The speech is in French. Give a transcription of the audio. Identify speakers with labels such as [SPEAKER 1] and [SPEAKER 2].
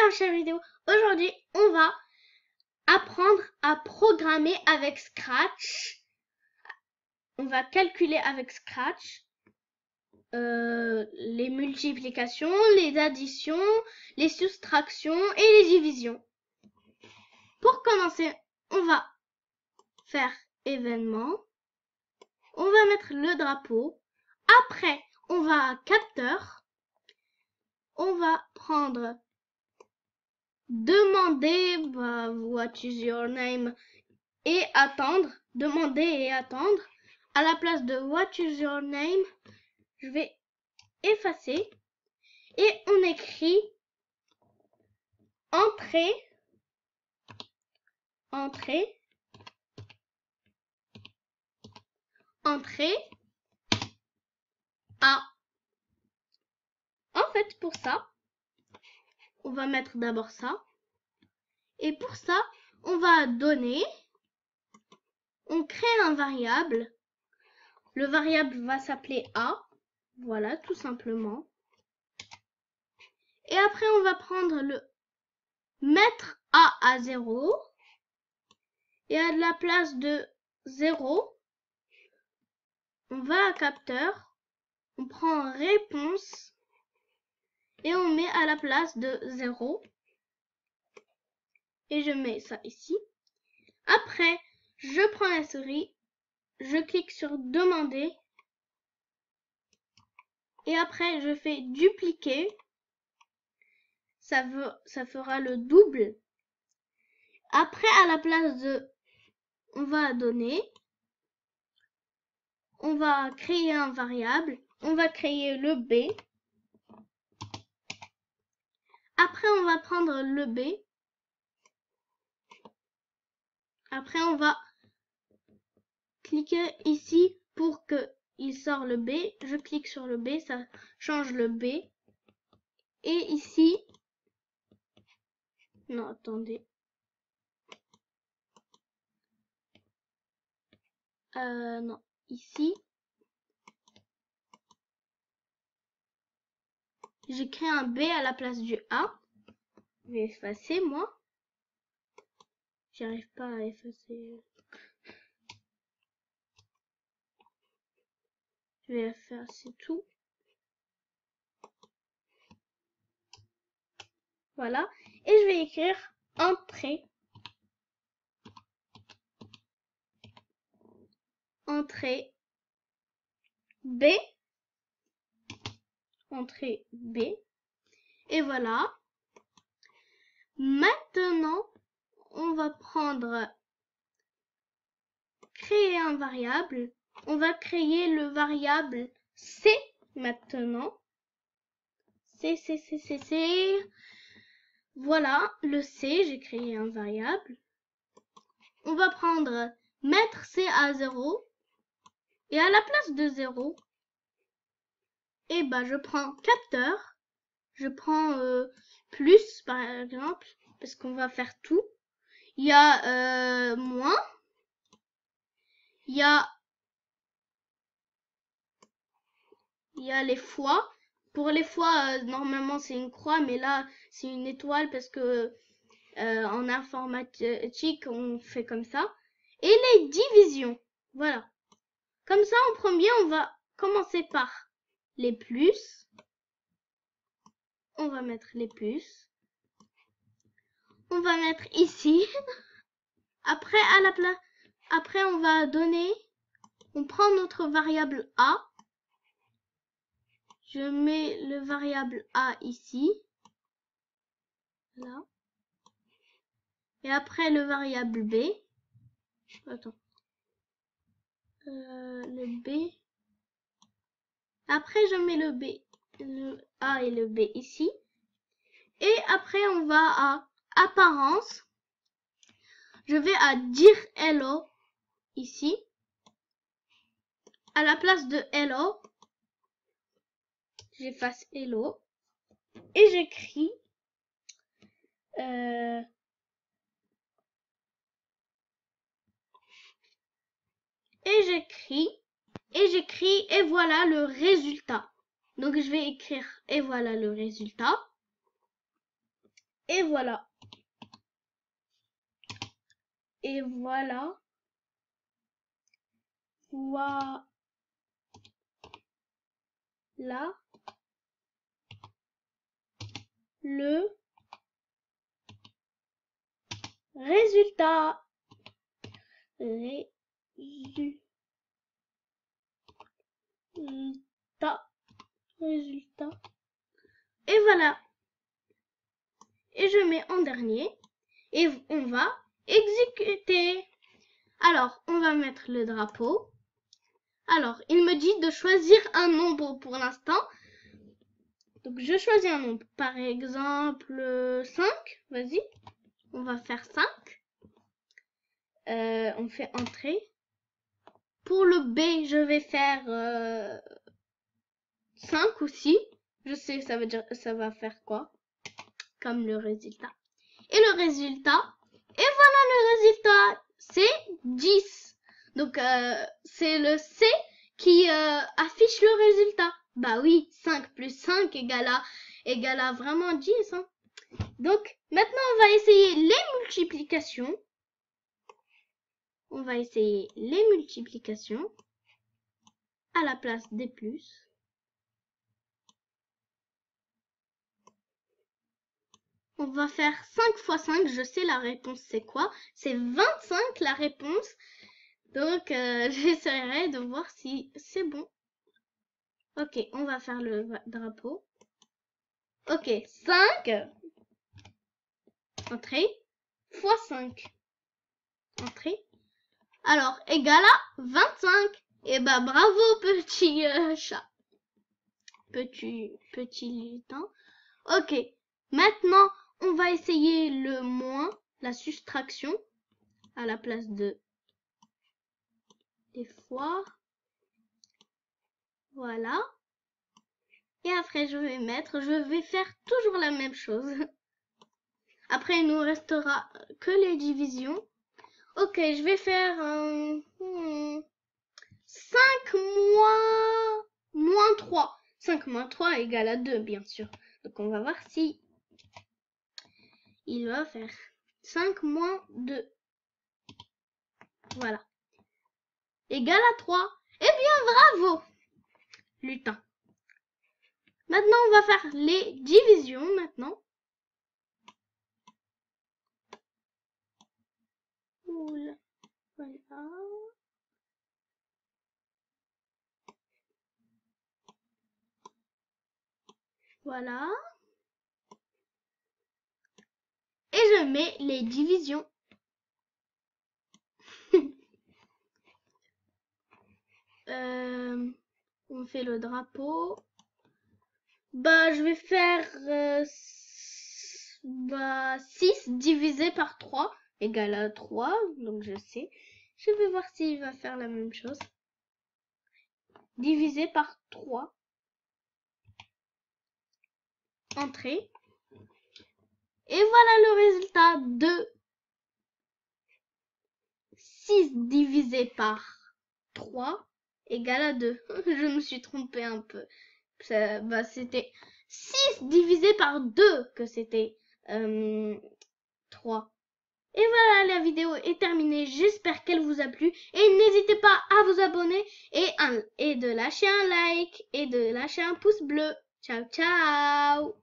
[SPEAKER 1] ma chaîne vidéo. Aujourd'hui, on va apprendre à programmer avec Scratch. On va calculer avec Scratch les multiplications, les additions, les soustractions et les divisions. Pour commencer, on va faire événement. On va mettre le drapeau. Après, on va à capteur. On va prendre demander what is your name et attendre, demander et attendre. À la place de what is your name, je vais effacer et on écrit entrée, entrée, entrée A. En fait, pour ça, on va mettre d'abord ça. Et pour ça, on va donner, on crée un variable. Le variable va s'appeler A. Voilà, tout simplement. Et après, on va prendre le mettre A à 0. Et à la place de 0, on va à capteur. On prend réponse. Et on met à la place de 0. Et je mets ça ici. Après, je prends la souris. Je clique sur demander. Et après, je fais dupliquer. Ça fera le double. Après, à la place de, on va donner. On va créer un variable. On va créer le B. Après, on va prendre le B. Après, on va cliquer ici pour que il sort le B. Je clique sur le B, ça change le B. Et ici, non, attendez. Non, ici, j'ai créé un B à la place du A. Je vais effacer, moi. J'arrive pas à effacer. Je vais effacer tout. Voilà. Et je vais écrire entrée. Entrée B. Entrée B. Et voilà. Maintenant, on va prendre créer un variable. On va créer le variable C maintenant. C. Voilà, le C, j'ai créé un variable. On va prendre mettre C à 0. Et à la place de 0, et ben je prends capteur. Je prends plus par exemple, parce qu'on va faire tout. Il y a moins. Il y a les fois. Pour les fois, normalement c'est une croix, mais là c'est une étoile parce que en informatique on fait comme ça. Et les divisions, voilà. Comme ça en premier, on va commencer par les plus. On va mettre les plus. On va mettre ici. Après, après on va donner. On prend notre variable A. Je mets le variable A ici. Là. Et après le variable B. Attends. Le B. Après je mets le B. Le A et le B ici. Et après on va à apparence. Je vais à dire hello ici. À la place de hello, j'efface hello. Et j'écris et voilà le résultat. Donc je vais écrire et voilà le résultat. Et voilà. Et voilà. Voilà. Le résultat. Résultat. Et voilà. Et je mets en dernier. Et on va exécuter. Alors, on va mettre le drapeau. Alors, il me dit de choisir un nombre pour l'instant. Donc, je choisis un nombre. Par exemple, 5. Vas-y. On va faire 5. On fait entrée. Pour le B, je vais faire 5 aussi. Je sais, ça va faire quoi? Comme le résultat. Et le résultat. Et voilà le résultat. C'est 10. Donc, c'est le C qui affiche le résultat. Bah oui, 5 plus 5 égale à vraiment 10. Hein. Donc, maintenant, on va essayer les multiplications. On va essayer les multiplications à la place des plus. On va faire 5 fois 5. Je sais la réponse, c'est quoi? C'est 25 la réponse. Donc, j'essaierai de voir si c'est bon. Ok, on va faire le drapeau. Ok, 5. Entrée. Fois 5. Entrée. Alors, égal à 25. Et bah, bravo, petit chat. Petit lutin. Ok, maintenant, on va essayer le moins, la soustraction, à la place de des fois. Voilà. Et après, je vais faire toujours la même chose. Après, il nous restera que les divisions. Ok, je vais faire 5 moins 3. 5 moins 3 égale à 2, bien sûr. Donc, on va voir si il va faire 5 moins 2. Voilà. Égale à 3. Eh bien, bravo, lutin. Maintenant, on va faire les divisions, maintenant. Oula. Voilà. Voilà. Et je mets les divisions. On fait le drapeau. Bah, je vais faire 6 divisé par 3 égale à 3. Donc, je sais. Je vais voir s'il va faire la même chose. Divisé par 3. Entrée. Et voilà le résultat de 6 divisé par 3 égale à 2. Je me suis trompée un peu. Bah, c'était 6 divisé par 2 que c'était 3. Et voilà, la vidéo est terminée. J'espère qu'elle vous a plu. Et n'hésitez pas à vous abonner et de lâcher un like et de lâcher un pouce bleu. Ciao, ciao!